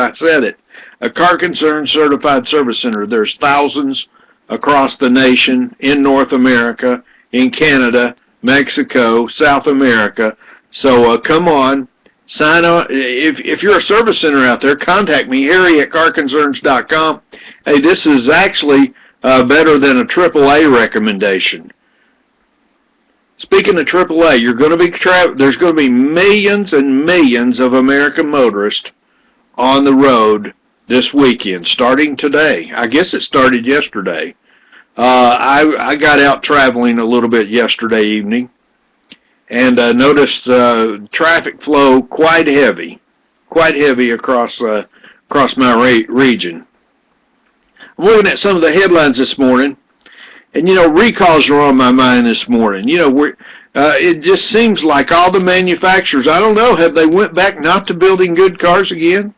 I said it. A Car Concern Certified Service Center. There's thousands across the nation, in North America, in Canada, Mexico, South America. So come on, sign up. If you're a service center out there, contact me, Harry at carconcerns.com. Hey, this is actually better than a AAA recommendation. Speaking of AAA, you're going to be there's going to be millions and millions of American motorists on the road this weekend, starting today. I guess it started yesterday. I got out traveling a little bit yesterday evening and noticed traffic flow quite heavy across my region. I'm looking at some of the headlines this morning, and recalls are on my mind this morning. It just seems like all the manufacturers, I don't know, have they went back not to building good cars again?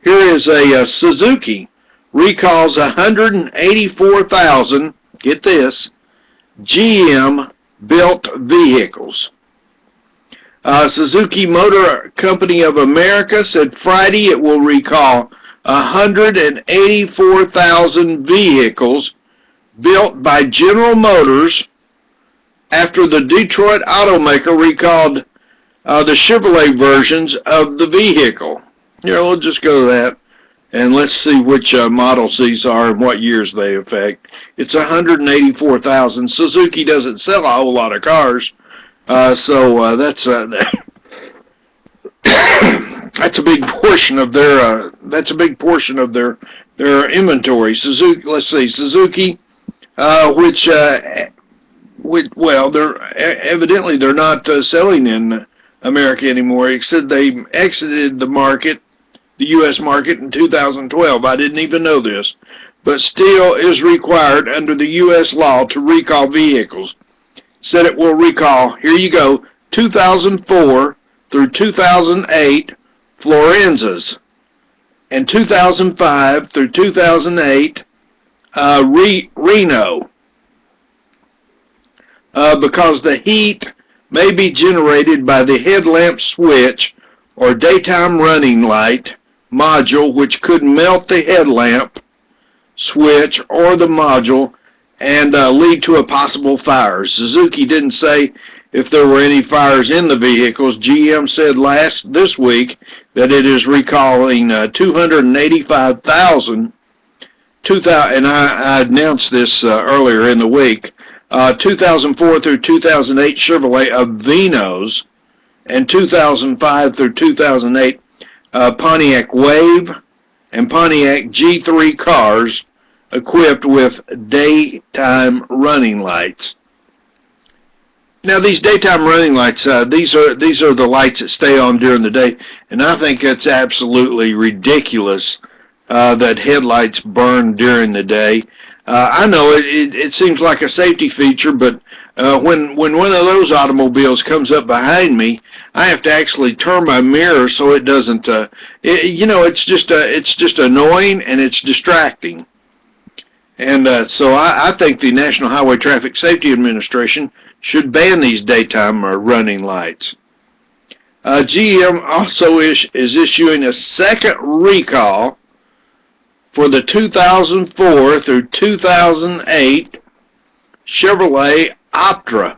Here is a Suzuki recalls 184,000, get this, GM-built vehicles. Suzuki Motor Company of America said Friday it will recall 184,000 vehicles built by General Motors after the Detroit automaker recalled the Chevrolet versions of the vehicle. Here, we'll just go to that, and let's see which models these are and what years they affect. It's 184,000. Suzuki doesn't sell a whole lot of cars, so that's that's a big portion of their their inventory. Suzuki, let's see, Suzuki, which well, evidently they're not selling in America anymore. It said they exited the market, the U.S. market, in 2012. I didn't even know this, but still is required under the U.S. law to recall vehicles. Said it will recall, here you go, 2004 through 2008 Florenzas, and 2005 through 2008 Reno, because the heat may be generated by the headlamp switch or daytime running light module, which could melt the headlamp switch or the module and lead to a possible fire. Suzuki didn't say if there were any fires in the vehicles. GM said this week that it is recalling 285,000, and I announced this earlier in the week, 2004 through 2008 Chevrolet Avenos, and 2005 through 2008 Pontiac Wave and Pontiac G3 cars equipped with daytime running lights. Now, these daytime running lights, these are the lights that stay on during the day, and I think it's absolutely ridiculous that headlights burn during the day. I know it seems like a safety feature, but when one of those automobiles comes up behind me, I have to actually turn my mirror so it doesn't. It's just annoying and it's distracting. And so I think the National Highway Traffic Safety Administration should ban these daytime running lights. GM also is issuing a second recall for the 2004 through 2008 Chevrolet Optra,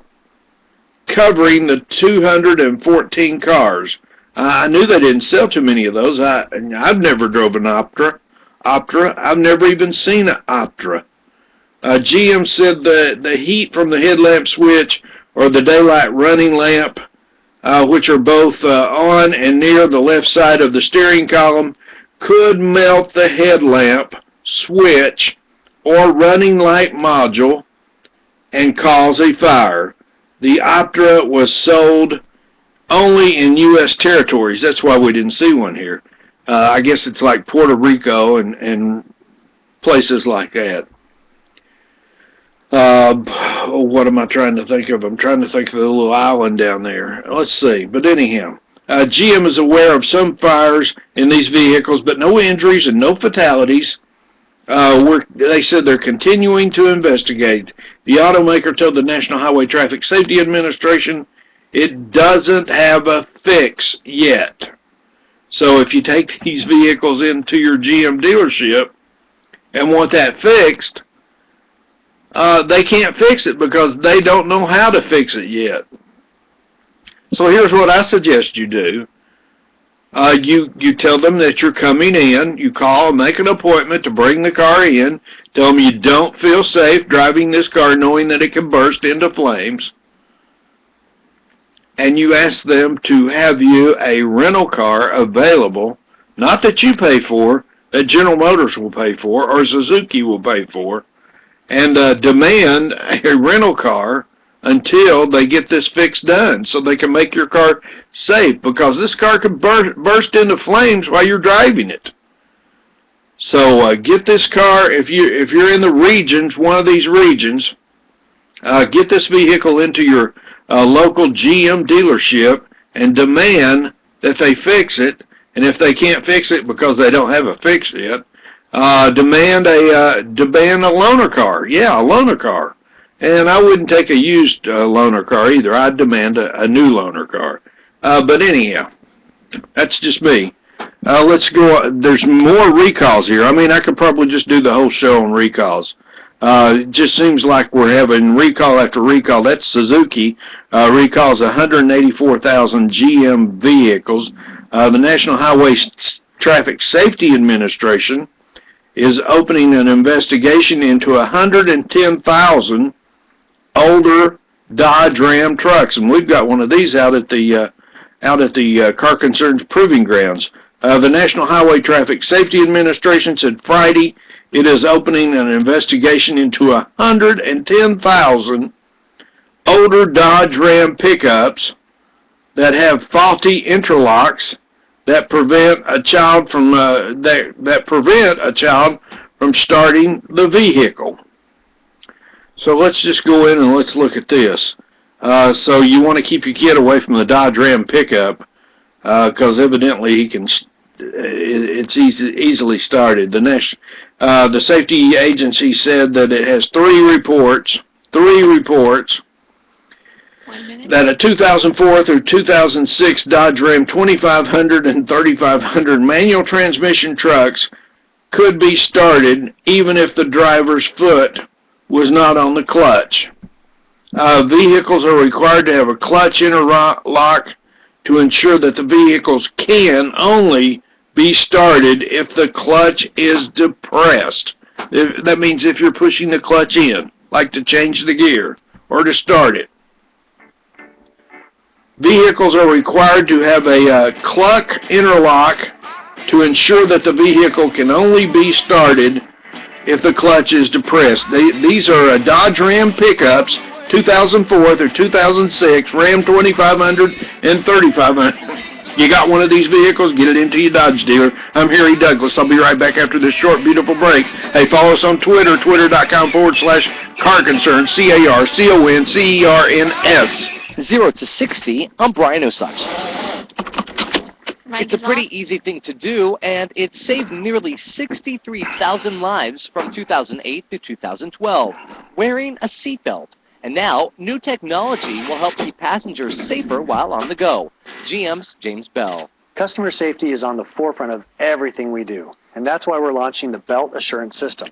covering the 214 cars. I knew they didn't sell too many of those. I've never drove an Optra. I've never even seen an Optra. GM said the heat from the headlamp switch or the daylight running lamp, which are both on and near the left side of the steering column, could melt the headlamp switch or running light module and cause a fire. The Optra was sold only in U.S. territories. That's why we didn't see one here. I guess it's like Puerto Rico and places like that. What am I trying to think of? I'm trying to think of the little island down there. Let's see. But anyhow, GM is aware of some fires in these vehicles, but no injuries and no fatalities. They said they're continuing to investigate. The automaker told the National Highway Traffic Safety Administration it doesn't have a fix yet. So if you take these vehicles into your GM dealership and want that fixed, they can't fix it because they don't know how to fix it yet. So here's what I suggest you do. You tell them that you're coming in. You call, make an appointment to bring the car in. Tell them you don't feel safe driving this car knowing that it can burst into flames. And you ask them to have you a rental car available, not that you pay for, that General Motors will pay for or Suzuki will pay for, and demand a rental car until they get this fix done so they can make your car safe, because this car could burst into flames while you're driving it. So get this car, if you're in the regions, one of these regions, get this vehicle into your local GM dealership and demand that they fix it. And if they can't fix it because they don't have a fix yet, demand a loaner car. Yeah, a loaner car. And I wouldn't take a used loaner car either. I'd demand a new loaner car. But anyhow, that's just me. Let's go. There's more recalls here. I mean, I could probably just do the whole show on recalls. It just seems like we're having recall after recall. That's Suzuki. Recalls 184,000 GM vehicles. The National Highway Traffic Safety Administration is opening an investigation into 110,000 older Dodge Ram trucks, and we've got one of these out at the Car Concerns Proving Grounds. The National Highway Traffic Safety Administration said Friday it is opening an investigation into 110,000 older Dodge Ram pickups that have faulty interlocks that prevent a child from starting the vehicle. So let's just go in and let's look at this. So you want to keep your kid away from the Dodge Ram pickup because evidently he can. It's easily started. The safety agency said that it has three reports that a 2004 through 2006 Dodge Ram 2500 and 3500 manual transmission trucks could be started even if the driver's foot was not on the clutch. Vehicles are required to have a clutch interlock to ensure that the vehicles can only be started if the clutch is depressed. That means if you're pushing the clutch in, like to change the gear or to start it. Vehicles are required to have a clutch interlock to ensure that the vehicle can only be started if the clutch is depressed. These are Dodge Ram pickups, 2004 through 2006, Ram 2500 and 3500. You got one of these vehicles, get it into your Dodge dealer. I'm Harry Douglas. I'll be right back after this short, beautiful break. Hey, follow us on Twitter, twitter.com/carconcerns, CARCONCERNS. 0 to 60, I'm Brian Osage. It's a pretty easy thing to do, and it saved nearly 63,000 lives from 2008 to 2012, wearing a seatbelt. And now, new technology will help keep passengers safer while on the go. GM's James Bell. Customer safety is on the forefront of everything we do, and that's why we're launching the Belt Assurance System.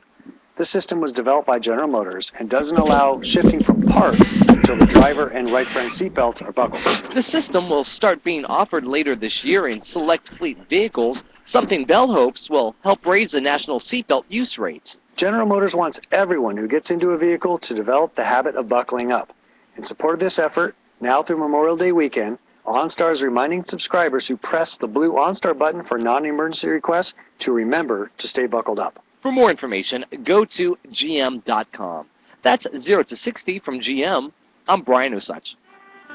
This system was developed by General Motors and doesn't allow shifting from park until the driver and right front seatbelts are buckled. The system will start being offered later this year in select fleet vehicles, something Bell hopes will help raise the national seatbelt use rates. General Motors wants everyone who gets into a vehicle to develop the habit of buckling up. In support of this effort, now through Memorial Day weekend, OnStar is reminding subscribers who press the blue OnStar button for non-emergency requests to remember to stay buckled up. For more information, go to gm.com. That's 0 to 60 from GM. I'm Brian Osage.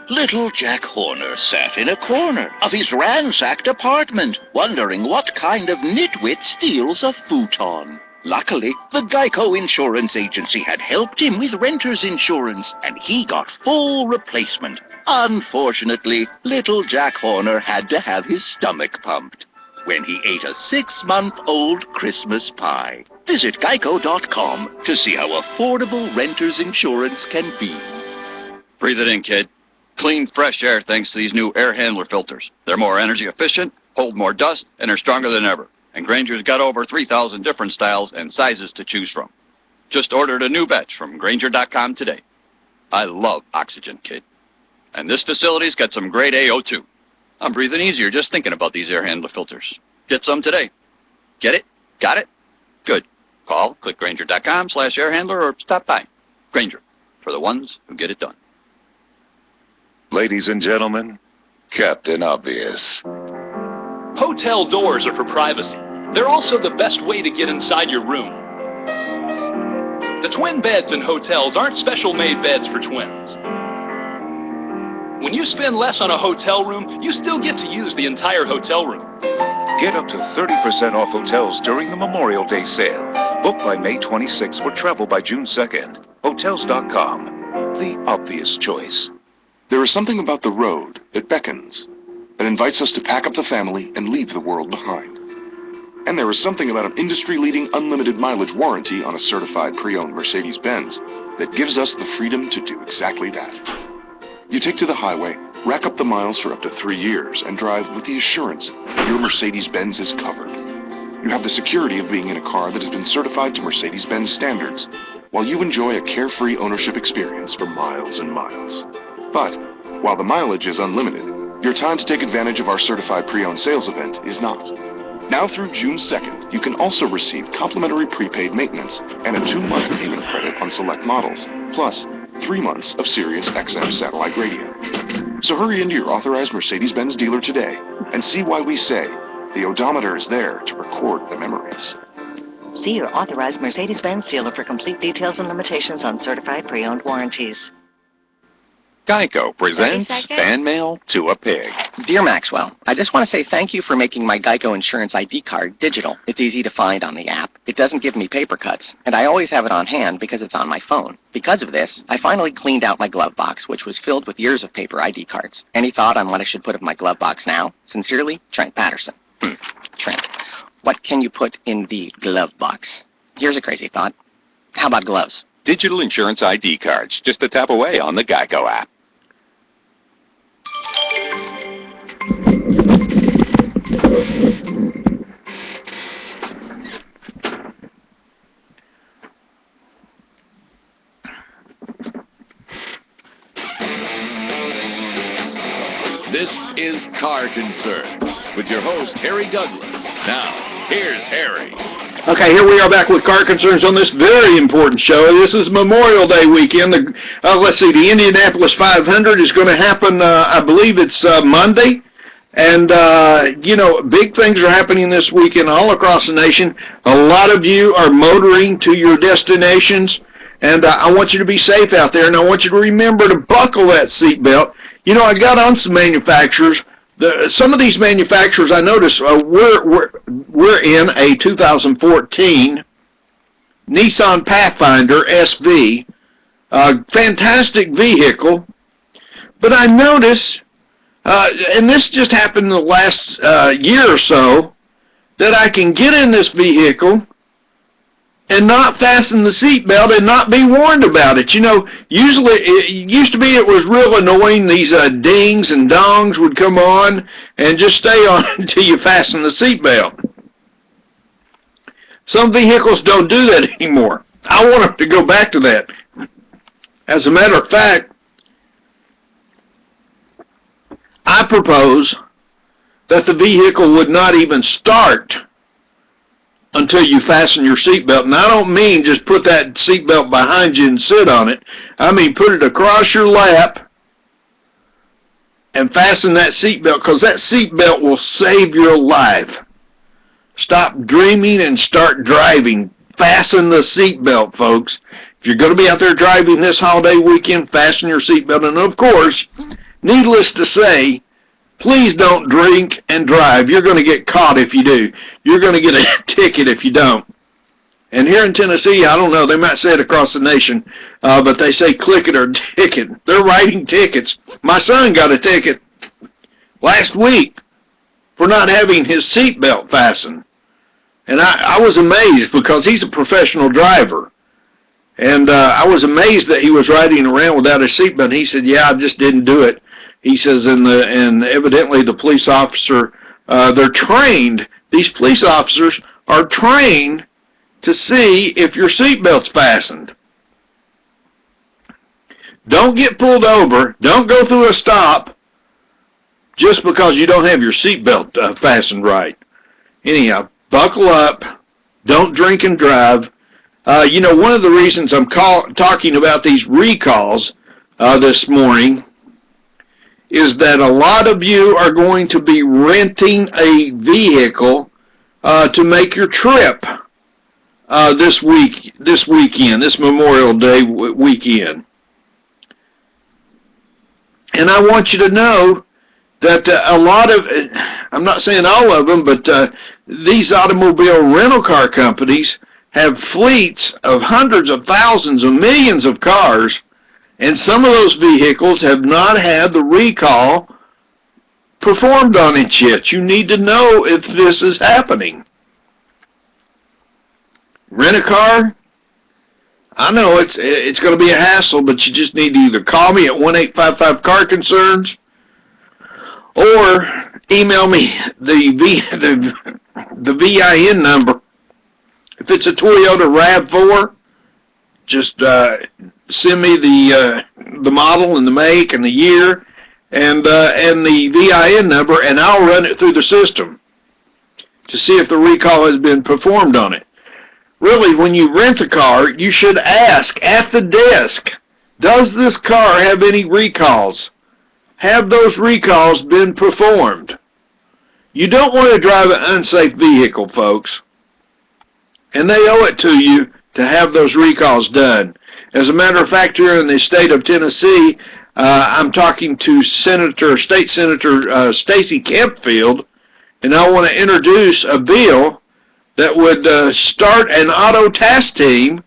Little Jack Horner sat in a corner of his ransacked apartment, wondering what kind of nitwit steals a futon. Luckily, the Geico Insurance Agency had helped him with renter's insurance, and he got full replacement. Unfortunately, little Jack Horner had to have his stomach pumped when he ate a 6-month-old Christmas pie. Visit geico.com to see how affordable renter's insurance can be. Breathe it in, kid. Clean, fresh air thanks to these new air handler filters. They're more energy efficient, hold more dust, and are stronger than ever. And Grainger's got over 3,000 different styles and sizes to choose from. Just ordered a new batch from Grainger.com today. I love oxygen, kid. And this facility's got some grade AO2. I'm breathing easier just thinking about these air handler filters. Get some today. Get it? Got it? Good. Call, click Grainger.com/airhandler or stop by. Grainger, for the ones who get it done. Ladies and gentlemen, Captain Obvious. Hotel doors are for privacy. They're also the best way to get inside your room. The twin beds in hotels aren't special-made beds for twins. When you spend less on a hotel room, you still get to use the entire hotel room. Get up to 30% off hotels during the Memorial Day sale. Book by May 26th or travel by June 2nd. Hotels.com. The obvious choice. There is something about the road that beckons, that invites us to pack up the family and leave the world behind. And there is something about an industry-leading unlimited mileage warranty on a certified pre-owned Mercedes-Benz that gives us the freedom to do exactly that. You take to the highway, rack up the miles for up to 3 years, and drive with the assurance that your Mercedes-Benz is covered. You have the security of being in a car that has been certified to Mercedes-Benz standards, while you enjoy a carefree ownership experience for miles and miles. But, while the mileage is unlimited, your time to take advantage of our certified pre-owned sales event is not. Now through June 2nd, you can also receive complimentary prepaid maintenance and a 2-month payment credit on select models, plus 3 months of Sirius XM satellite radio. So hurry into your authorized Mercedes-Benz dealer today and see why we say the odometer is there to record the memories. See your authorized Mercedes-Benz dealer for complete details and limitations on certified pre-owned warranties. Geico presents 30 seconds. fan mail to a pig. Dear Maxwell, I just want to say thank you for making my Geico Insurance ID card digital. It's easy to find on the app. It doesn't give me paper cuts, and I always have it on hand because it's on my phone. Because of this, I finally cleaned out my glove box, which was filled with years of paper ID cards. Any thought on what I should put in my glove box now? Sincerely, Trent Patterson. Trent, what can you put in the glove box? Here's a crazy thought. How about gloves? Digital insurance ID cards, just a tap away on the Geico app. This is Car Concerns with your host, Harry Douglas. Now, here's Harry. Okay, here we are back with Car Concerns on this very important show. This is Memorial Day weekend. Let's see, the Indianapolis 500 is going to happen, I believe it's Monday. And, you know, big things are happening this weekend all across the nation. A lot of you are motoring to your destinations. And I want you to be safe out there, and I want you to remember to buckle that seatbelt. You know, I got on some manufacturers. Some of these manufacturers, I noticed, we're in a 2014 Nissan Pathfinder SV, fantastic vehicle. But I noticed, and this just happened in the last year or so, that I can get in this vehicle and not fasten the seatbelt and not be warned about it. You know, usually, it used to be it was real annoying. These dings and dongs would come on and just stay on until you fasten the seatbelt. Some vehicles don't do that anymore. I want them to go back to that. As a matter of fact, I propose that the vehicle would not even start until you fasten your seatbelt. And I don't mean just put that seatbelt behind you and sit on it. I mean put it across your lap and fasten that seatbelt, because that seatbelt will save your life. Stop dreaming and start driving. Fasten the seatbelt, folks. If you're going to be out there driving this holiday weekend, fasten your seatbelt. And of course, needless to say, please don't drink and drive. You're going to get caught if you do. You're going to get a ticket if you don't. And here in Tennessee, I don't know, they might say it across the nation, but they say click it or ticket. They're writing tickets. My son got a ticket last week for not having his seatbelt fastened. And I was amazed because he's a professional driver. And I was amazed that he was riding around without his seatbelt. And he said, yeah, I just didn't do it. He says, and evidently the police officer They're trained. These police officers are trained to see if your seatbelt's fastened. Don't get pulled over. Don't go through a stop just because you don't have your seatbelt fastened right. Anyhow, buckle up. Don't drink and drive. One of the reasons I'm talking about these recalls this morning is that a lot of you are going to be renting a vehicle to make your trip this weekend, this Memorial Day weekend. And I want you to know that a lot of, I'm not saying all of them, but these automobile rental car companies have fleets of hundreds of thousands of millions of cars, and some of those vehicles have not had the recall performed on it yet. You need to know if this is happening. Rent a car? I know it's going to be a hassle, but you just need to either call me at 1-855-CAR-CONCERNS or email me the VIN number. If it's a Toyota RAV4, just send me the model and the make and the year and the VIN number, and I'll run it through the system to see if the recall has been performed on it. Really, when you rent a car, you should ask at the desk, does this car have any recalls? Have those recalls been performed? You don't want to drive an unsafe vehicle, folks. And they owe it to you to have those recalls done. As a matter of fact, here in the state of Tennessee, I'm talking to State Senator Stacey Kempfield, and I want to introduce a bill that would start an auto task team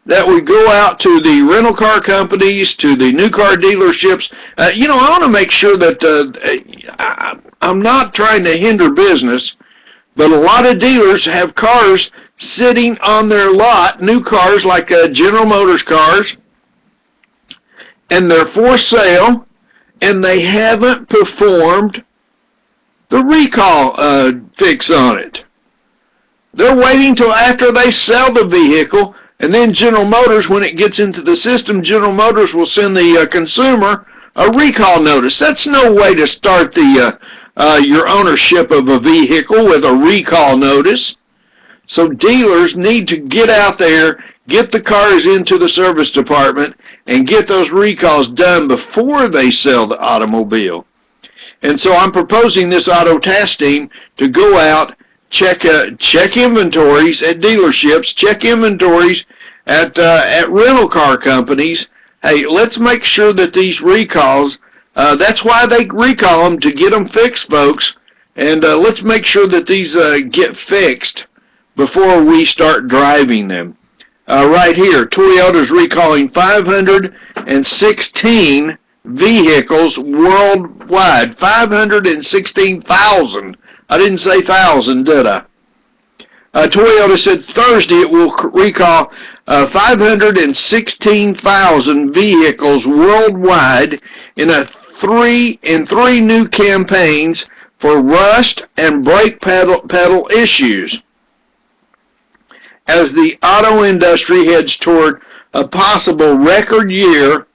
that would go out to the rental car companies, to the new car dealerships. I want to make sure that I'm not trying to hinder business, but a lot of dealers have cars sitting on their lot, new cars like General Motors cars, and they're for sale, and they haven't performed the recall fix on it. They're waiting till after they sell the vehicle, and then General Motors, when it gets into the system, General Motors will send the consumer a recall notice. That's no way to start your ownership of a vehicle with a recall notice. So dealers need to get out there, get the cars into the service department, and get those recalls done before they sell the automobile. And so I'm proposing this auto task team to go out, check inventories at dealerships, check inventories at rental car companies. Hey, let's make sure that these recalls, that's why they recall them, to get them fixed, folks. And let's make sure that these get fixed before we start driving them. Right here, Toyota's recalling 516 vehicles worldwide. 516,000. I didn't say 1,000, did I? Toyota said Thursday it will recall 516,000 vehicles worldwide in three new campaigns for rust and brake pedal issues, as the auto industry heads toward a possible record year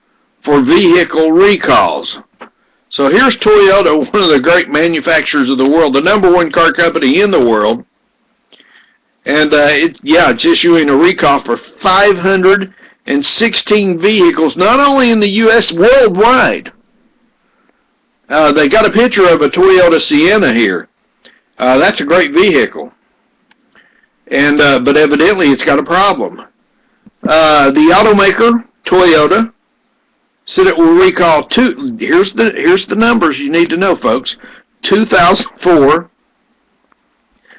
for vehicle recalls. So here's Toyota, one of the great manufacturers of the world, the #1 car company in the world. And it's issuing a recall for 516 vehicles, not only in the U.S., worldwide. They got a picture of a Toyota Sienna here. That's a great vehicle. And but evidently it's got a problem. The automaker, Toyota, said it will recall here's the numbers you need to know, folks. 2004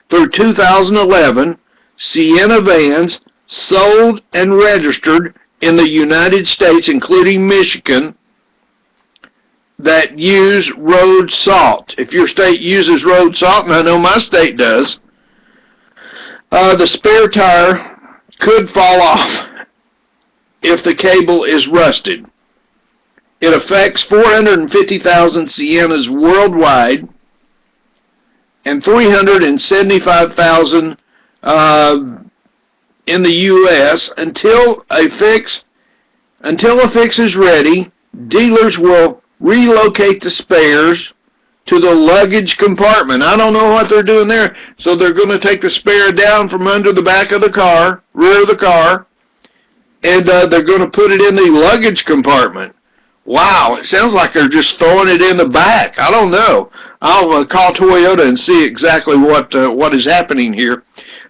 through 2011 Sienna vans sold and registered in the United States, including Michigan, that use road salt. If your state uses road salt, and I know my state does, the spare tire could fall off if the cable is rusted. It affects 450,000 Siennas worldwide, and 375,000 in the U.S. Until a fix is ready, dealers will relocate the spares to the luggage compartment. I don't know what they're doing there. So they're going to take the spare down from under the back of the car, rear of the car, and they're going to put it in the luggage compartment. Wow, it sounds like they're just throwing it in the back. I don't know. I'll call Toyota and see exactly what is happening here.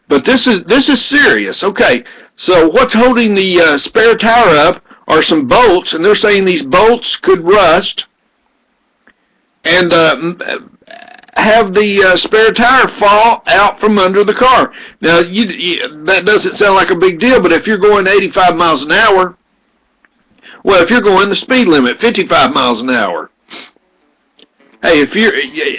But this is serious. Okay, so what's holding the spare tire up are some bolts, and they're saying these bolts could rust and have the spare tire fall out from under the car. Now, that doesn't sound like a big deal, but if you're going 85 miles an hour, well, if you're going the speed limit, 55 miles an hour, hey,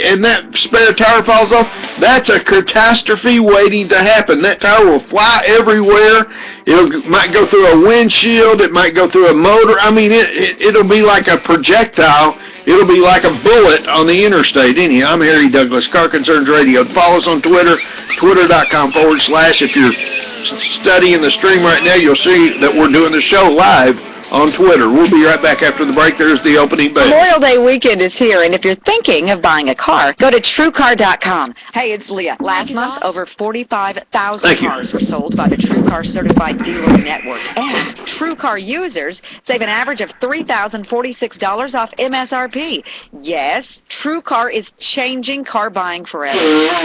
and that spare tire falls off, that's a catastrophe waiting to happen. That tire will fly everywhere. It might go through a windshield. It might go through a motor. I mean, it'll be like a projectile. It'll be like a bullet on the interstate. Anyhow, I'm Harry Douglas, Car Concerns Radio. Follow us on Twitter, twitter.com/. If you're studying the stream right now, you'll see that we're doing the show live on Twitter. We'll be right back after the break. There's the opening bell. Memorial Day weekend is here, and if you're thinking of buying a car, go to TrueCar.com. Hey, it's Leah. Last month, over 45,000 cars were sold by the TrueCar Certified Dealer Network, and TrueCar users save an average of $3,046 off MSRP. Yes, TrueCar is changing car buying forever.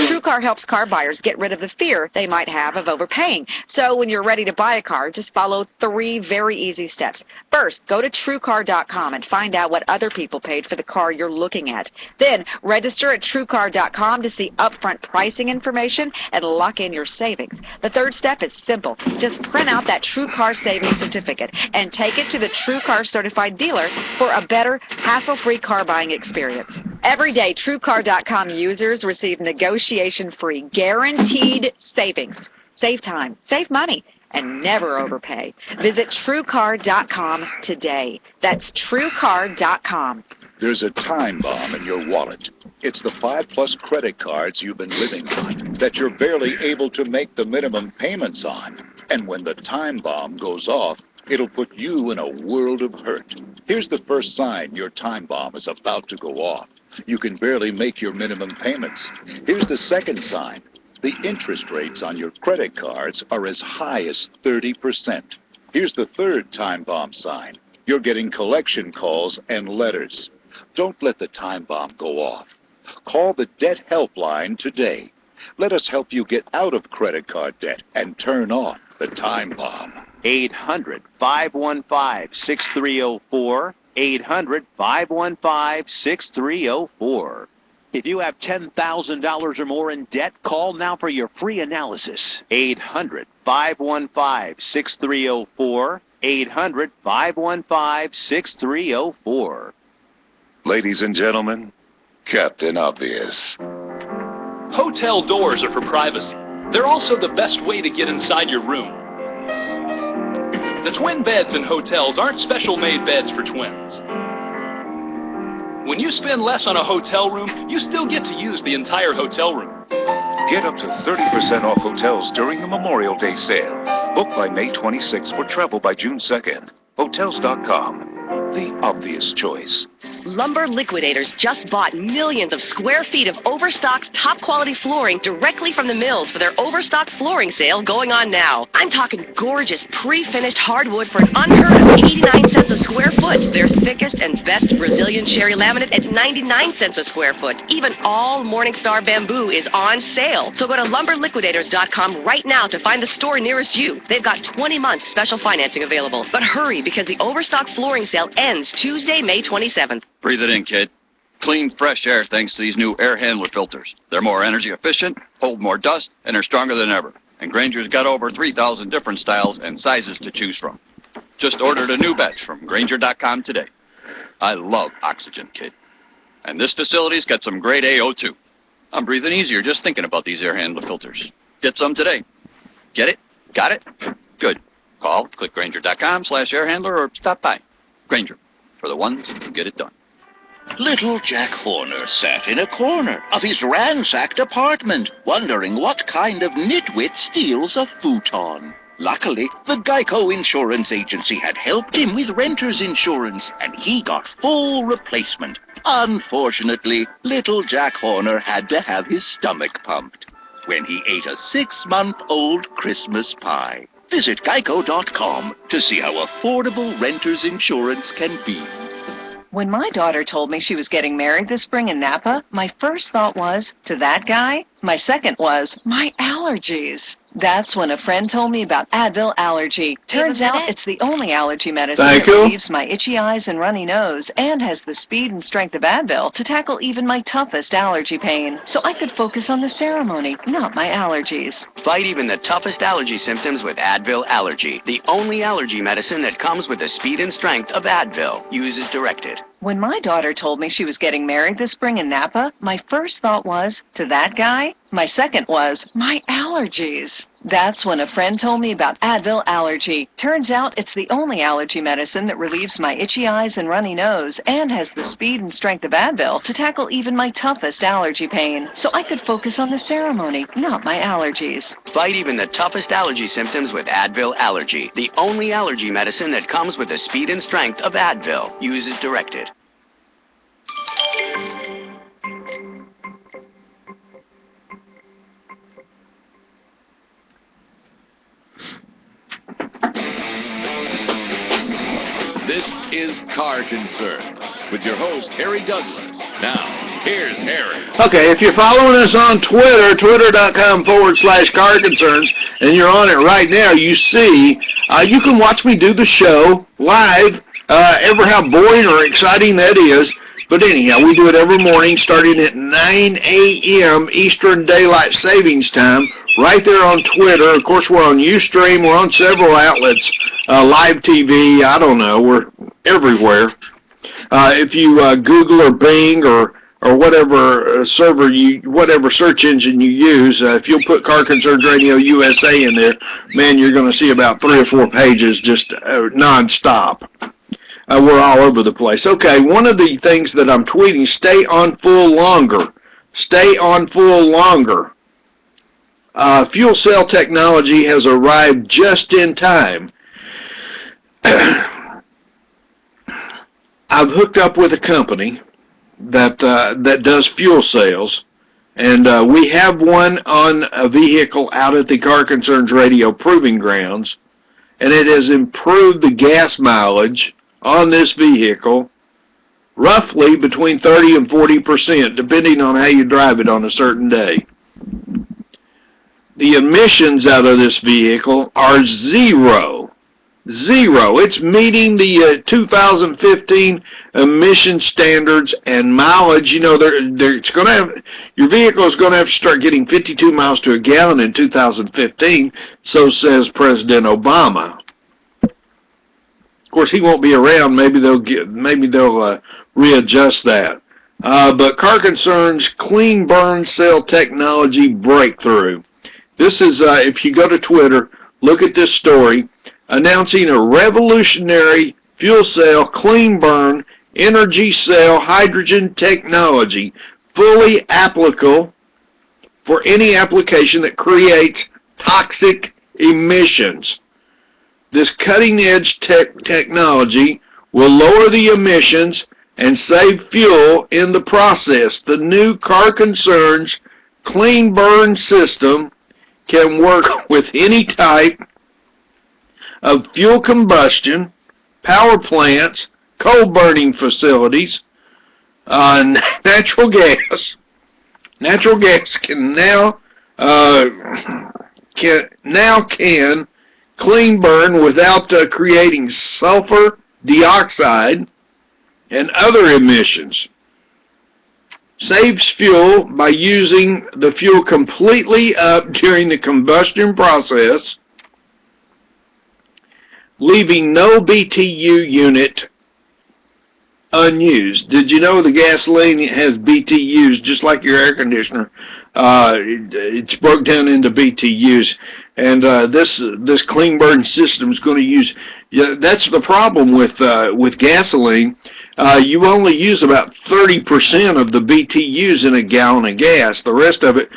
TrueCar helps car buyers get rid of the fear they might have of overpaying. So when you're ready to buy a car, just follow 3 very easy steps. First, go to TrueCar.com and find out what other people paid for the car you're looking at. Then, register at TrueCar.com to see upfront pricing information and lock in your savings. The third step is simple. Just print out that TrueCar savings certificate and take it to the TrueCar certified dealer for a better, hassle-free car buying experience. Every day, TrueCar.com users receive negotiation-free, guaranteed savings. Save time, save money, and never overpay. Visit TrueCar.com today. That's TrueCar.com. There's a time bomb in your wallet. It's the 5+ credit cards you've been living on that you're barely able to make the minimum payments on. And when the time bomb goes off, it'll put you in a world of hurt. Here's the first sign your time bomb is about to go off. You can barely make your minimum payments. Here's the second sign. The interest rates on your credit cards are as high as 30%. Here's the third time bomb sign. You're getting collection calls and letters. Don't let the time bomb go off. Call the Debt Helpline today. Let us help you get out of credit card debt and turn off the time bomb. 800-515-6304. 800-515-6304. If you have $10,000 or more in debt, call now for your free analysis. 800-515-6304. 800-515-6304. Ladies and gentlemen, Captain Obvious. Hotel doors are for privacy. They're also the best way to get inside your room. The twin beds in hotels aren't special-made beds for twins. When you spend less on a hotel room, you still get to use the entire hotel room. Get up to 30% off hotels during the Memorial Day sale. Book by May 26th for travel by June 2nd. Hotels.com. The obvious choice. Lumber Liquidators just bought millions of square feet of overstocked, top-quality flooring directly from the mills for their overstocked flooring sale going on now. I'm talking gorgeous, pre-finished hardwood for an unheard of 89 cents a square foot. Their thickest and best Brazilian cherry laminate at 99 cents a square foot. Even all Morningstar bamboo is on sale. So go to lumberliquidators.com right now to find the store nearest you. They've got 20 months special financing available. But hurry, because the overstocked flooring sale ends Tuesday, May 27th. Breathe it in, kid. Clean, fresh air thanks to these new air handler filters. They're more energy efficient, hold more dust, and are stronger than ever. And Grainger's got over 3,000 different styles and sizes to choose from. Just ordered a new batch from Grainger.com today. I love Oxygen, kid. And this facility's got some grade A02. I'm breathing easier just thinking about these air handler filters. Get some today. Get it? Got it? Good. Call, click Grainger.com/airhandler or stop by. Grainger, for the ones who get it done. Little Jack Horner sat in a corner of his ransacked apartment, wondering what kind of nitwit steals a futon. Luckily, the Geico Insurance Agency had helped him with renter's insurance, and he got full replacement. Unfortunately, little Jack Horner had to have his stomach pumped when he ate a 6-month-old Christmas pie. Visit Geico.com to see how affordable renter's insurance can be. When my daughter told me she was getting married this spring in Napa, my first thought was, to that guy? My second was, my allergies. That's when a friend told me about Advil Allergy. Turns out it's the only allergy medicine that relieves my itchy eyes and runny nose and has the speed and strength of Advil to tackle even my toughest allergy pain. So I could focus on the ceremony, not my allergies. Fight even the toughest allergy symptoms with Advil Allergy, the only allergy medicine that comes with the speed and strength of Advil. Use as directed. When my daughter told me she was getting married this spring in Napa, my first thought was, to that guy? My second was, my allergies. That's when a friend told me about Advil Allergy. Turns out it's the only allergy medicine that relieves my itchy eyes and runny nose and has the speed and strength of Advil to tackle even my toughest allergy pain. So I could focus on the ceremony, not my allergies. Fight even the toughest allergy symptoms with Advil Allergy, the only allergy medicine that comes with the speed and strength of Advil. Use as directed. This is Car Concerns with your host, Harry Douglas. Now, here's Harry. Okay, if you're following us on Twitter, twitter.com/Car Concerns, and you're on it right now, you see, you can watch me do the show live, ever how boring or exciting that is. But anyhow, we do it every morning starting at 9 a.m. Eastern Daylight Savings Time, right there on Twitter. Of course, we're on Ustream. We're on several outlets, live TV. I don't know. We're everywhere. If you Google or Bing or whatever whatever search engine you use, if you'll put Car Concerns Radio USA in there, man, you're going to see about 3 or 4 pages just nonstop. We're all over the place. Okay, one of the things that I'm tweeting, stay on full longer. Stay on full longer. Fuel cell technology has arrived just in time. I've hooked up with a company that does fuel cells, and we have one on a vehicle out at the Car Concerns Radio Proving Grounds, and it has improved the gas mileage on this vehicle roughly between 30 and 40%, depending on how you drive it on a certain day. The emissions out of this vehicle are zero. Zero. It's meeting the 2015 emission standards and mileage. You know, it's going to have, your vehicle is going to have to start getting 52 miles to a gallon in 2015. So says President Obama. Of course, he won't be around. Maybe they'll readjust that. But Car Concerns Clean Burn Cell Technology Breakthrough. This is, if you go to Twitter, look at this story, announcing a revolutionary fuel cell clean burn energy cell hydrogen technology, fully applicable for any application that creates toxic emissions. This cutting-edge technology will lower the emissions and save fuel in the process. The new Car Concerns Clean Burn System can work with any type of fuel combustion, power plants, coal burning facilities, natural gas. Natural gas can clean burn without creating sulfur dioxide and other emissions. Saves fuel by using the fuel completely up during the combustion process, leaving no BTU unit unused. Did you know the gasoline has BTUs just like your air conditioner? It's broke down into BTUs, and this clean burn system is going to use. That's the problem with gasoline. you only use about 30% of the BTUs in a gallon of gas. The rest of it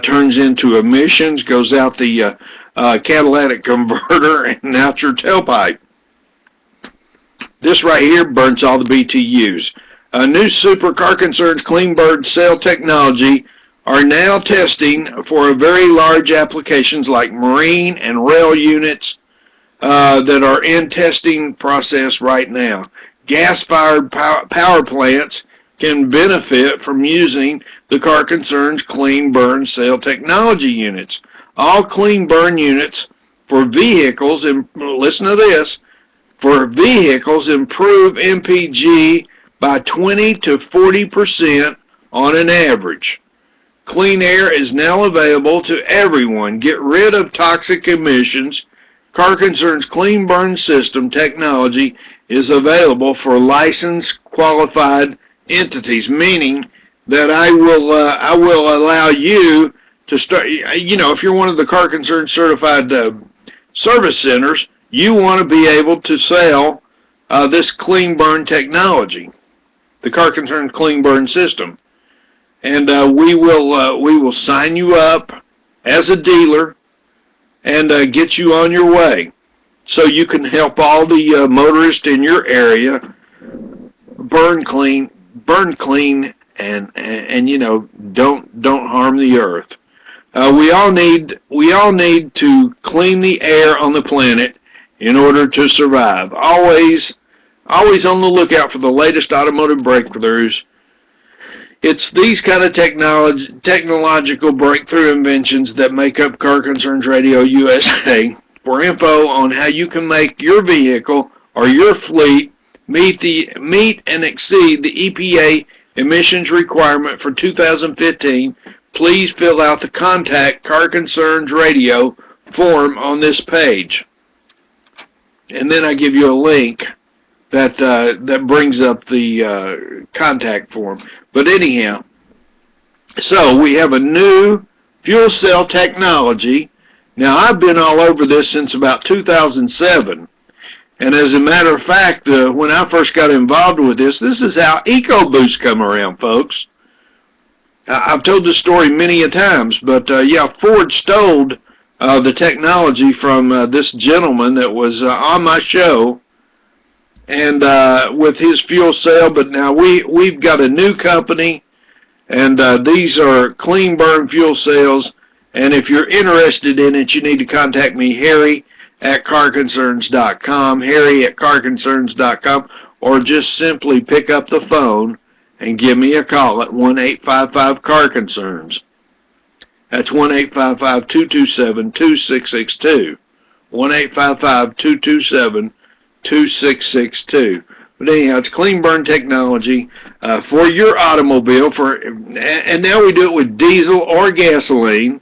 turns into emissions, goes out the catalytic converter, and out your tailpipe. This right here burns all the BTUs. New Super Car Concerns Clean Burn Cell technology are now testing for very large applications like marine and rail units that are in testing process right now. Gas-fired power plants can benefit from using the Car Concerns Clean Burn Cell technology units. All clean burn units for vehicles, and listen to this, for vehicles improve MPG by 20 to 40% on an average. Clean air is now available to everyone. Get rid of toxic emissions. Car Concerns Clean Burn System technology is available for licensed qualified entities, meaning that I will allow you to start, if you're one of the Car Concerns certified service centers, you want to be able to sell this clean burn technology, the Car Concerns Clean Burn System. And we will sign you up as a dealer and get you on your way, so you can help all the motorists in your area burn clean, and don't harm the earth. We all need to clean the air on the planet in order to survive. Always on the lookout for the latest automotive breakthroughs. It's these kind of technological breakthrough inventions that make up Car Concerns Radio USA. For info on how you can make your vehicle or your fleet meet and exceed the EPA emissions requirement for 2015, please fill out the Contact Car Concerns Radio form on this page. And then I give you a link that brings up the contact form. But anyhow, so we have a new fuel cell technology. Now, I've been all over this since about 2007. And as a matter of fact, when I first got involved with this is how EcoBoost come around, folks. I've told this story many a times, but Ford stole the technology from this gentleman that was on my show, and with his fuel cell. But now we've got a new company, and these are clean burn fuel cells. And if you're interested in it, you need to contact me, Harry at carconcerns.com, Harry at carconcerns.com, or just simply pick up the phone and give me a call at 1-855-CAR-CONCERNS. That's 1-855-227-2662. 1-855-227-2662. But anyhow, it's clean burn technology for your automobile. And now we do it with diesel or gasoline.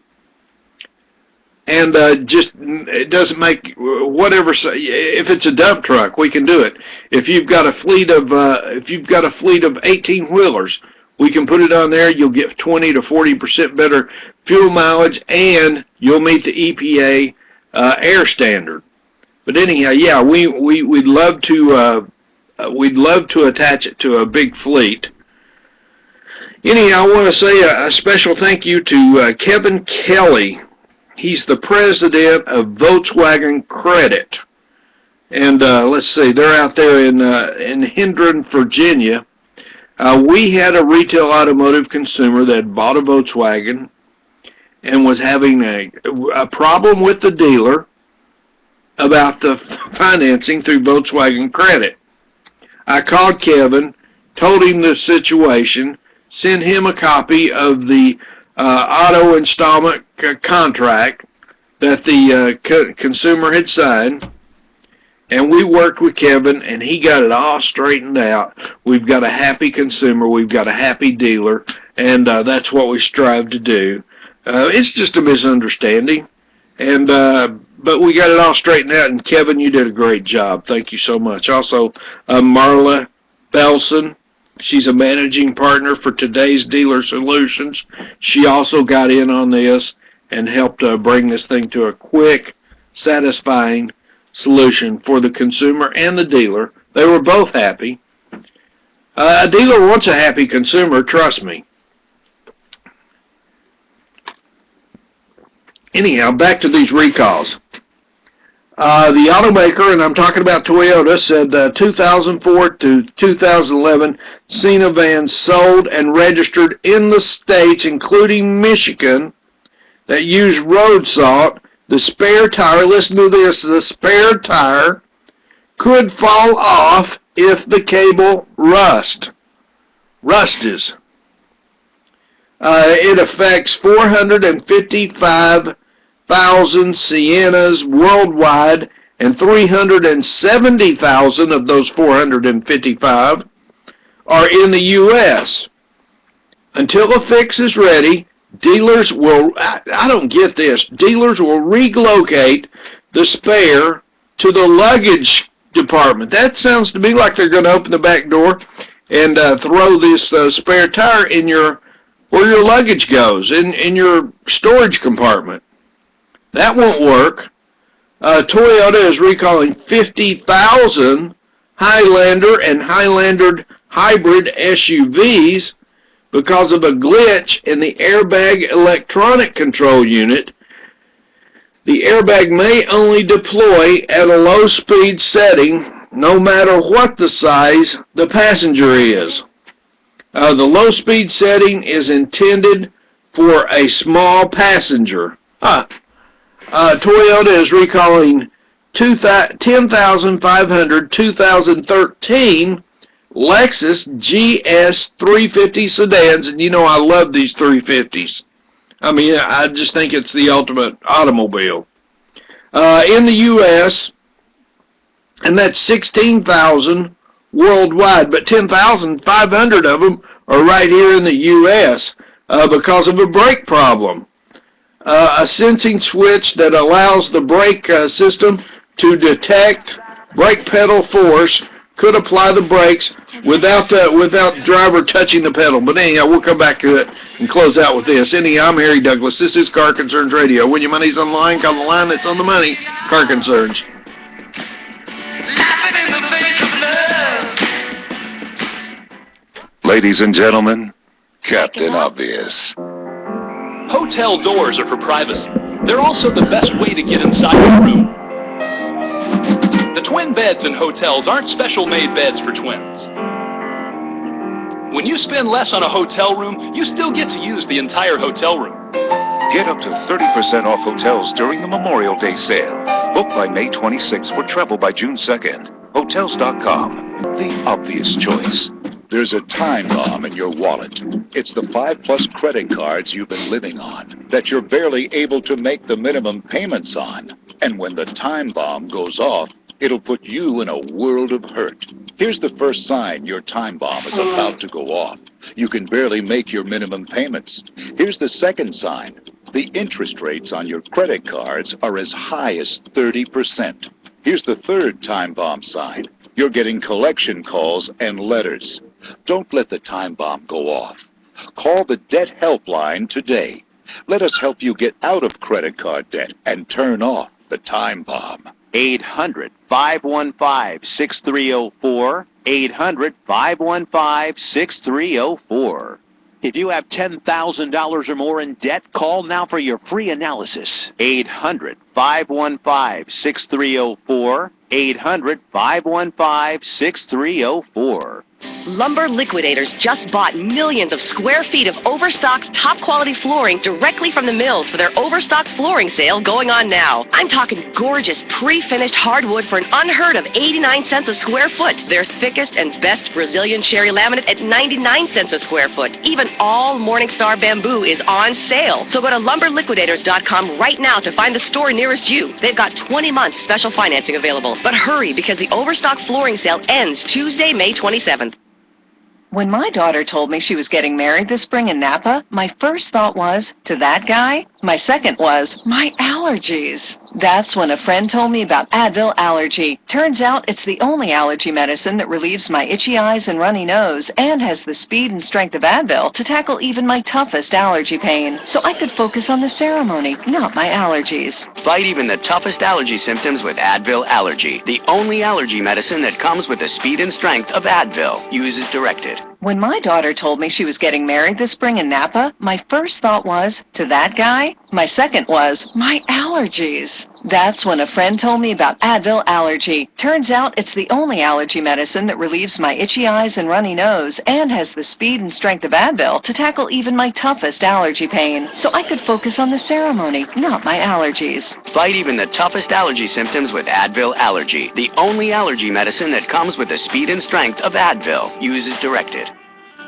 And it doesn't make whatever. If it's a dump truck, we can do it. If you've got a fleet of 18-wheelers, we can put it on there. You'll get 20 to 40% better fuel mileage, and you'll meet the EPA air standard. But anyhow, yeah, we'd love to attach it to a big fleet. Anyhow, I want to say a special thank you to Kevin Kelly. He's the president of Volkswagen Credit, and let's see, they're out there in Hendron, Virginia. We had a retail automotive consumer that bought a Volkswagen and was having a problem with the dealer about the financing through Volkswagen Credit. I called Kevin, told him the situation, sent him a copy of the auto installment contract that the consumer had signed, and we worked with Kevin, and he got it all straightened out. We've got a happy consumer, we've got a happy dealer, and that's what we strive to do. It's just a misunderstanding, and but we got it all straightened out, and Kevin, you did a great job. Thank you so much. Also, Marla Belson, she's a managing partner for Today's Dealer Solutions. She also got in on this and helped bring this thing to a quick, satisfying solution for the consumer and the dealer. They were both happy. A dealer wants a happy consumer, trust me. Anyhow, back to these recalls. The automaker, and I'm talking about Toyota, said 2004 to 2011, Cena vans sold and registered in the states, including Michigan, that use road salt. The spare tire, listen to this, the spare tire could fall off if the cable rusted. It affects 455,000 Siennas worldwide, and 370,000 of those 455 are in the U.S. Until a fix is ready, dealers will, I don't get this, dealers will relocate the spare to the luggage department. That sounds to me like they're going to open the back door and throw this spare tire in where your luggage goes, in your storage compartment. That won't work. Toyota is recalling 50,000 Highlander and Highlander hybrid SUVs because of a glitch in the airbag electronic control unit. The airbag may only deploy at a low speed setting, no matter what the size the passenger is. The low speed setting is intended for a small passenger. Toyota is recalling 10,500 2013 Lexus GS 350 sedans, and you know I love these 350s. I mean, I just think it's the ultimate automobile. In the U.S., and that's 16,000 worldwide, but 10,500 of them are right here in the U.S. Because of a brake problem. A sensing switch that allows the brake system to detect brake pedal force could apply the brakes without the driver touching the pedal. But anyhow, we'll come back to it and close out with this. Anyhow, I'm Harry Douglas. This is Car Concerns Radio. When your money's on the line, call the line that's on the money. Car Concerns. Ladies and gentlemen, Captain Obvious. Hotel doors are for privacy. They're also the best way to get inside your room. The twin beds in hotels aren't special-made beds for twins. When you spend less on a hotel room, you still get to use the entire hotel room. Get up to 30% off hotels during the Memorial Day sale. Book by May 26th for travel by June 2nd. Hotels.com, the obvious choice. There's a time bomb in your wallet. It's the 5+ credit cards you've been living on that you're barely able to make the minimum payments on. And when the time bomb goes off, it'll put you in a world of hurt. Here's the first sign your time bomb is about to go off. You can barely make your minimum payments. Here's the second sign. The interest rates on your credit cards are as high as 30%. Here's the third time bomb sign. You're getting collection calls and letters. Don't let the time bomb go off. Call the Debt Helpline today. Let us help you get out of credit card debt and turn off the time bomb. 800-515-6304. 800-515-6304. If you have $10,000 or more in debt, call now for your free analysis. 800-515-6304. 800-515-6304. Lumber Liquidators just bought millions of square feet of overstocked, top-quality flooring directly from the mills for their overstock flooring sale going on now. I'm talking gorgeous, pre-finished hardwood for an unheard of 89 cents a square foot. Their thickest and best Brazilian cherry laminate at 99 cents a square foot. Even all Morningstar bamboo is on sale. So go to lumberliquidators.com right now to find the store nearest you. They've got 20 months special financing available. But hurry, because the overstock flooring sale ends Tuesday, May 27th. When my daughter told me she was getting married this spring in Napa, my first thought was, to that guy? My second was, my allergies. That's when a friend told me about Advil Allergy. Turns out it's the only allergy medicine that relieves my itchy eyes and runny nose and has the speed and strength of Advil to tackle even my toughest allergy pain. So I could focus on the ceremony, not my allergies. Fight even the toughest allergy symptoms with Advil Allergy, the only allergy medicine that comes with the speed and strength of Advil. Use as directed. When my daughter told me she was getting married this spring in Napa, my first thought was, to that guy? My second was, my allergies. That's when a friend told me about Advil Allergy. Turns out it's the only allergy medicine that relieves my itchy eyes and runny nose and has the speed and strength of Advil to tackle even my toughest allergy pain. So I could focus on the ceremony, not my allergies. Fight even the toughest allergy symptoms with Advil Allergy, the only allergy medicine that comes with the speed and strength of Advil. Use as directed.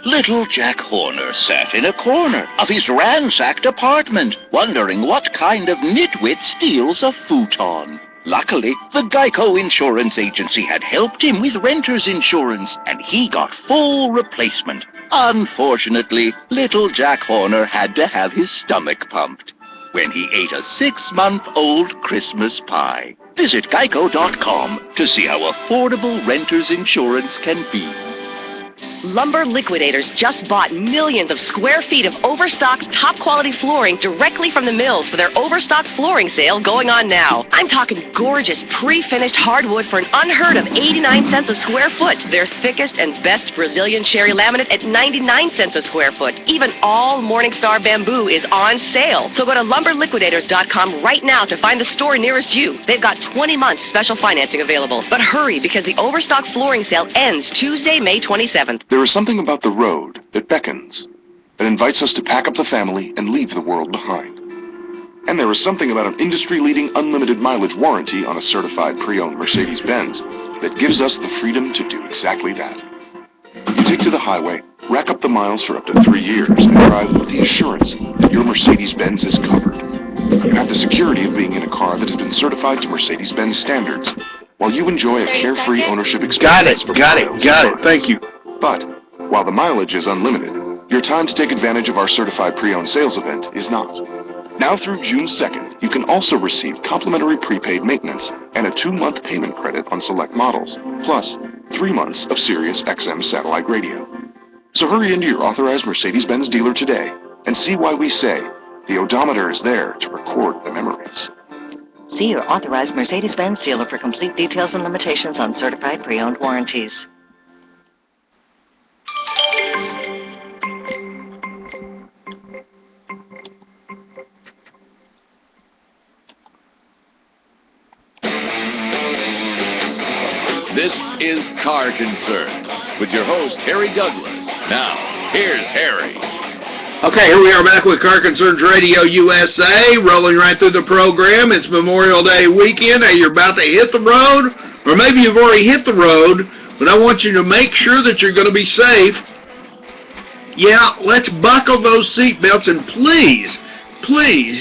Little Jack Horner sat in a corner of his ransacked apartment, wondering what kind of nitwit steals a futon. Luckily, the Geico Insurance Agency had helped him with renter's insurance, and he got full replacement. Unfortunately, little Jack Horner had to have his stomach pumped when he ate a 6-month-old Christmas pie. Visit Geico.com to see how affordable renter's insurance can be. Lumber Liquidators just bought millions of square feet of overstocked, top-quality flooring directly from the mills for their overstocked flooring sale going on now. I'm talking gorgeous, pre-finished hardwood for an unheard of 89 cents a square foot. Their thickest and best Brazilian cherry laminate at 99 cents a square foot. Even all Morningstar bamboo is on sale. So go to lumberliquidators.com right now to find the store nearest you. They've got 20 months special financing available. But hurry, because the overstocked flooring sale ends Tuesday, May 27th. There is something about the road that beckons, that invites us to pack up the family and leave the world behind. And there is something about an industry-leading unlimited mileage warranty on a certified pre-owned Mercedes-Benz that gives us the freedom to do exactly that. You take to the highway, rack up the miles for up to 3 years, and drive with the assurance that your Mercedes-Benz is covered. You have the security of being in a car that has been certified to Mercedes-Benz standards, while you enjoy a carefree ownership experience. Got it. Thank you. But, while the mileage is unlimited, your time to take advantage of our certified pre-owned sales event is not. Now through June 2nd, you can also receive complimentary prepaid maintenance and a 2-month payment credit on select models, plus 3 months of Sirius XM satellite radio. So hurry into your authorized Mercedes-Benz dealer today and see why we say the odometer is there to record the memories. See your authorized Mercedes-Benz dealer for complete details and limitations on certified pre-owned warranties. This is Car Concerns with your host, Harry Douglas. Now, here's Harry. Okay, here we are back with Car Concerns Radio USA, rolling right through the program. It's Memorial Day weekend. Hey, you're about to hit the road, or maybe you've already hit the road, but I want you to make sure that you're going to be safe. Yeah, let's buckle those seatbelts, and please,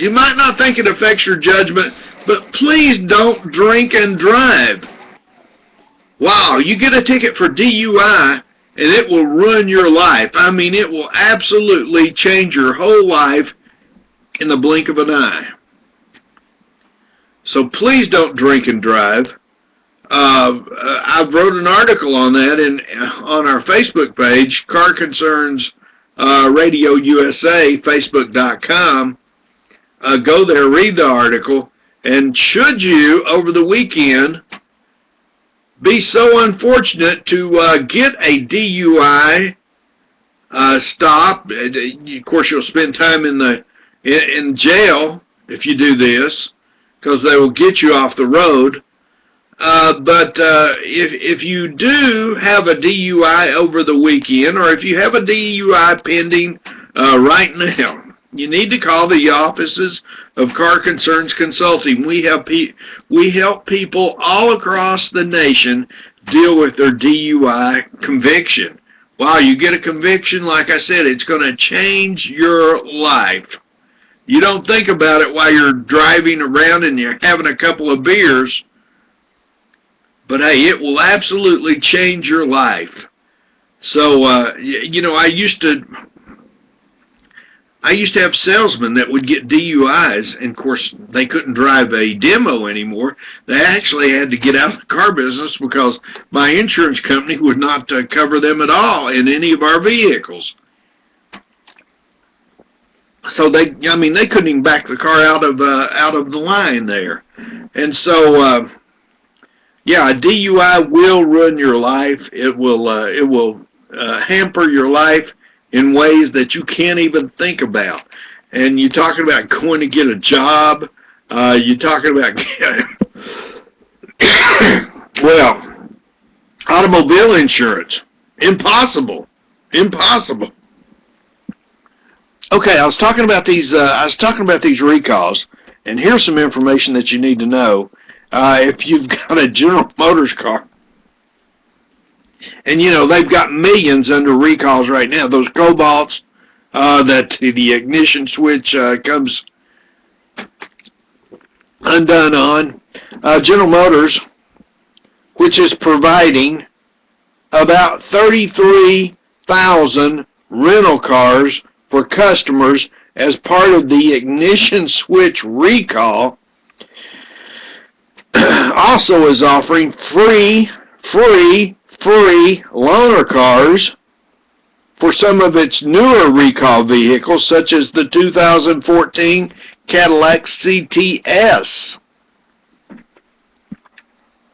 you might not think it affects your judgment, but please don't drink and drive. Wow, you get a ticket for DUI, and it will ruin your life. I mean, it will absolutely change your whole life in the blink of an eye. So please don't drink and drive. I wrote an article on that on our Facebook page, Car Concerns Radio USA, Facebook.com. Go there, read the article, and should you, over the weekend, be so unfortunate to get a DUI stop, of course you'll spend time in jail if you do this, because they will get you off the road. But if you do have a DUI over the weekend, or if you have a DUI pending right now, you need to call the offices of Car Concerns Consulting. We help people all across the nation deal with their DUI conviction. Wow, you get a conviction, like I said, it's going to change your life. You don't think about it while you're driving around and you're having a couple of beers, but hey, it will absolutely change your life. So, I used to have salesmen that would get DUIs, and of course they couldn't drive a demo anymore. They actually had to get out of the car business because my insurance company would not cover them at all in any of our vehicles. So they couldn't even back the car out of the line there. And so, a DUI will ruin your life. It will hamper your life in ways that you can't even think about. And you're talking about going to get a job. You're talking about, automobile insurance. Impossible. Okay, I was talking about these recalls, and here's some information that you need to know. If you've got a General Motors car, and they've got millions under recalls right now. Those Cobalts, that the ignition switch comes undone on. General Motors, which is providing about 33,000 rental cars for customers as part of the ignition switch recall, also is offering free loaner cars for some of its newer recall vehicles, such as the 2014 Cadillac CTS.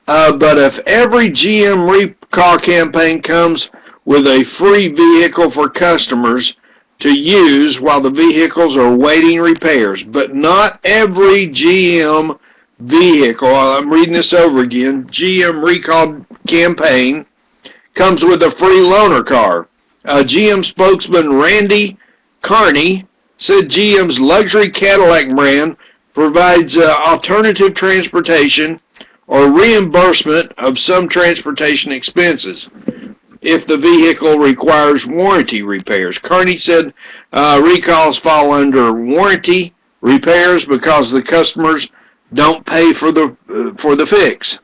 But if every GM recall campaign comes with a free vehicle for customers to use while the vehicles are waiting repairs, but not every GM vehicle, I'm reading this over again, GM recall campaign comes with a free loaner car. GM spokesman Randy Carney said GM's luxury Cadillac brand provides alternative transportation or reimbursement of some transportation expenses if the vehicle requires warranty repairs. Carney said recalls fall under warranty repairs because the customers don't pay for the fix.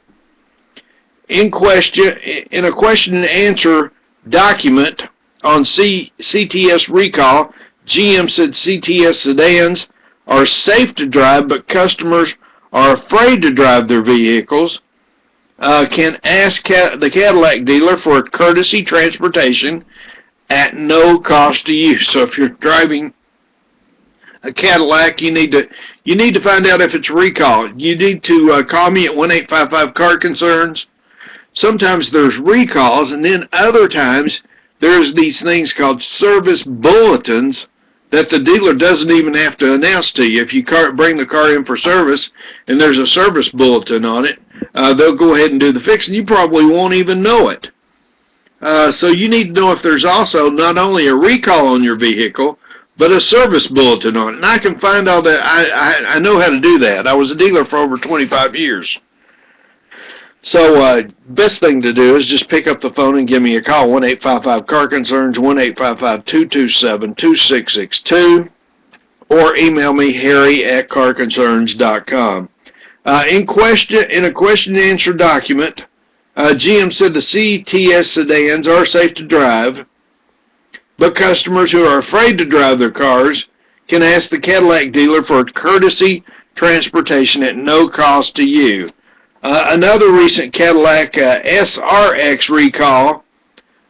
In a question and answer document on CTS recall, GM said CTS sedans are safe to drive, but customers are afraid to drive their vehicles. Can ask the Cadillac dealer for courtesy transportation at no cost to you. So if you're driving a Cadillac, you need to find out if it's a recall. You need to call me at 1-855-CAR-CONCERNS. Sometimes there's recalls, and then other times there's these things called service bulletins that the dealer doesn't even have to announce to you. If you bring the car in for service and there's a service bulletin on it, they'll go ahead and do the fix, and you probably won't even know it. So you need to know if there's also not only a recall on your vehicle, but a service bulletin on it. And I can find all that. I know how to do that. I was a dealer for over 25 years. So best thing to do is just pick up the phone and give me a call, 1-855-CAR-CONCERNS, 1-855-227-2662, or email me, harry@carconcerns.com. In a question and answer document, GM said the CTS sedans are safe to drive, but customers who are afraid to drive their cars can ask the Cadillac dealer for courtesy transportation at no cost to you. Another recent Cadillac SRX recall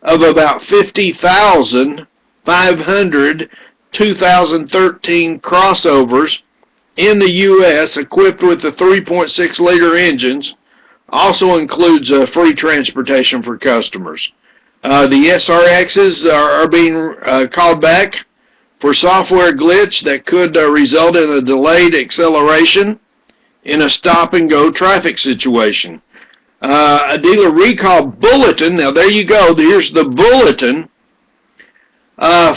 of about 50,500 2013 crossovers in the U.S. equipped with the 3.6-liter engines also includes free transportation for customers. The SRXs are being called back for software glitch that could result in a delayed acceleration in a stop-and-go traffic situation. A dealer recall bulletin, now there you go, here's the bulletin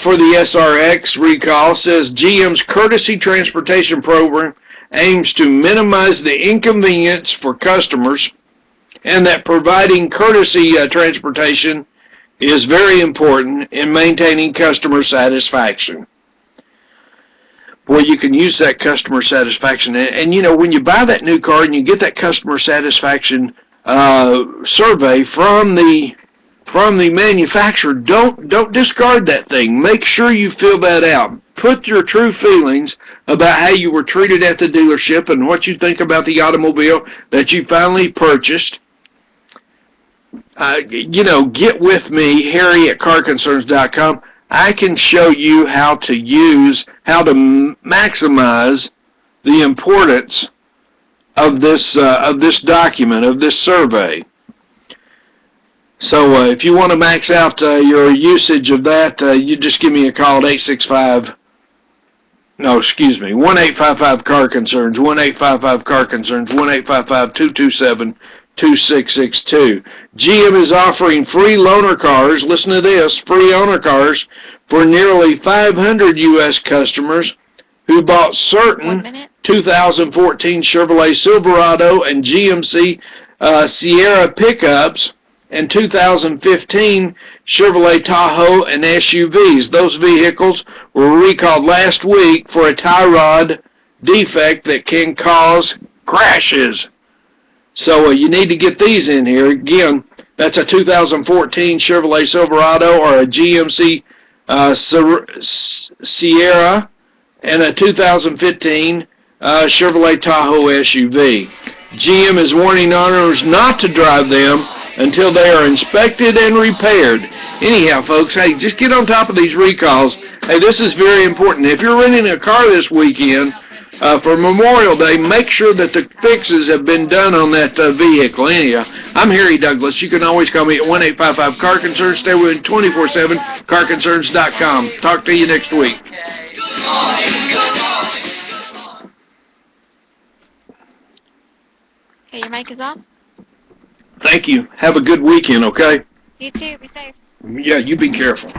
for the SRX recall, says GM's courtesy transportation program aims to minimize the inconvenience for customers and that providing courtesy transportation is very important in maintaining customer satisfaction. Boy, you can use that customer satisfaction. And when you buy that new car and you get that customer satisfaction survey from the from the manufacturer, don't discard that thing. Make sure you fill that out. Put your true feelings about how you were treated at the dealership and what you think about the automobile that you finally purchased. Get with me, Harry at CarConcerns.com. I can show you how to maximize the importance of this document, of this survey. So if you want to max out your usage of that, you just give me a call at 1-855-CAR-CONCERNS, 1-855-CAR-CONCERNS, 1-855-227-2662. GM is offering free loaner cars, listen to this, free owner cars for nearly 500 U.S. customers who bought certain 2014 Chevrolet Silverado and GMC Sierra pickups and 2015 Chevrolet Tahoe and SUVs. Those vehicles were recalled last week for a tie rod defect that can cause crashes. So you need to get these in here. Again, that's a 2014 Chevrolet Silverado or a GMC Sierra and a 2015 Chevrolet Tahoe SUV. GM is warning owners not to drive them until they are inspected and repaired. Anyhow, folks, hey, just get on top of these recalls. Hey, this is very important. If you're renting a car this weekend for Memorial Day, make sure that the fixes have been done on that vehicle. Anyhow, I'm Harry Douglas. You can always call me at 1-855-CAR-CONCERNS. Stay with me 24/7, CarConcerns.com. Talk to you next week. Okay, your mic is on. Thank you. Have a good weekend, okay? You too. Be safe. Yeah, you be careful.